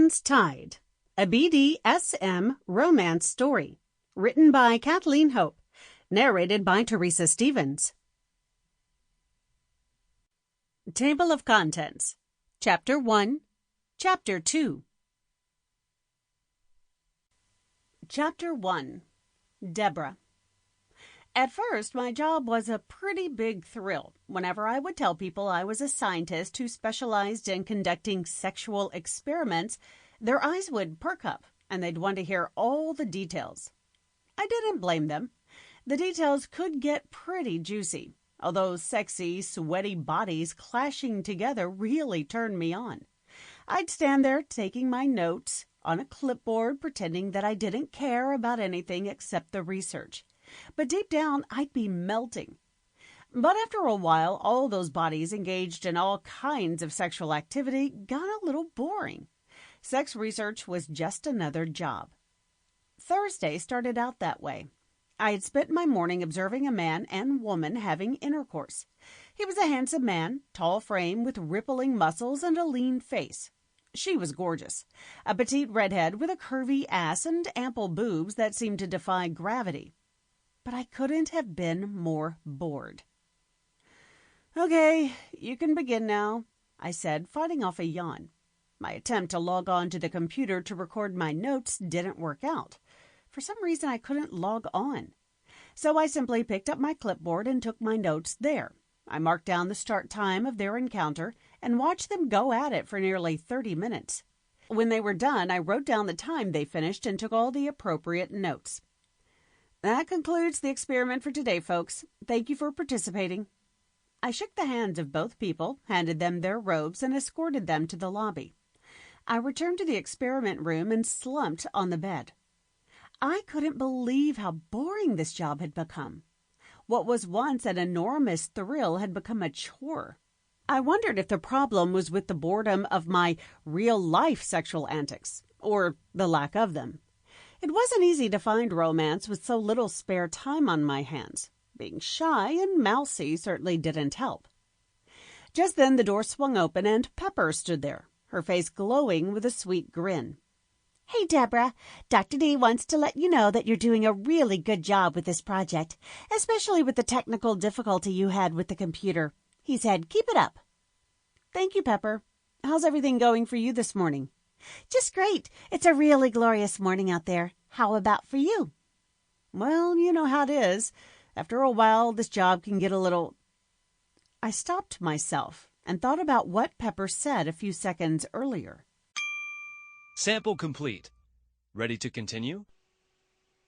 Hands Tied, a BDSM romance story, written by Kathleen Hope, narrated by Theresa Stevens. Table of Contents, Chapter 1, Chapter 2. Chapter 1. Deborah. At first, my job was a pretty big thrill. Whenever I would tell people I was a scientist who specialized in conducting sexual experiments, their eyes would perk up, and they'd want to hear all the details. I didn't blame them. The details could get pretty juicy, although sexy, sweaty bodies clashing together really turned me on. I'd stand there taking my notes on a clipboard, pretending that I didn't care about anything except the research. But deep down, I'd be melting. But after a while, all those bodies engaged in all kinds of sexual activity got a little boring. Sex research was just another job. Thursday started out that way. I had spent my morning observing a man and woman having intercourse. He was a handsome man, tall frame with rippling muscles and a lean face. She was gorgeous, a petite redhead with a curvy ass and ample boobs that seemed to defy gravity. But I couldn't have been more bored. "Okay, you can begin now," I said, fighting off a yawn. My attempt to log on to the computer to record my notes didn't work out. For some reason, I couldn't log on. So I simply picked up my clipboard and took my notes there. I marked down the start time of their encounter and watched them go at it for nearly 30 minutes. When they were done, I wrote down the time they finished and took all the appropriate notes. That concludes the experiment for today, folks. Thank you for participating. I shook the hands of both people, handed them their robes, and escorted them to the lobby. I returned to the experiment room and slumped on the bed. I couldn't believe how boring this job had become. What was once an enormous thrill had become a chore. I wondered if the problem was with the boredom of my real-life sexual antics, or the lack of them. It wasn't easy to find romance with so little spare time on my hands. Being shy and mousy certainly didn't help. Just then the door swung open and Pepper stood there, her face glowing with a sweet grin. "Hey, Deborah, Dr. D wants to let you know that you're doing a really good job with this project, especially with the technical difficulty you had with the computer. He said, keep it up." "Thank you, Pepper. How's everything going for you this morning?" "Just great. It's a really glorious morning out there. How about for you?" "Well, you know how it is. After a while, this job can get a little—" I stopped myself and thought about what Pepper said a few seconds earlier. Sample complete. Ready to continue?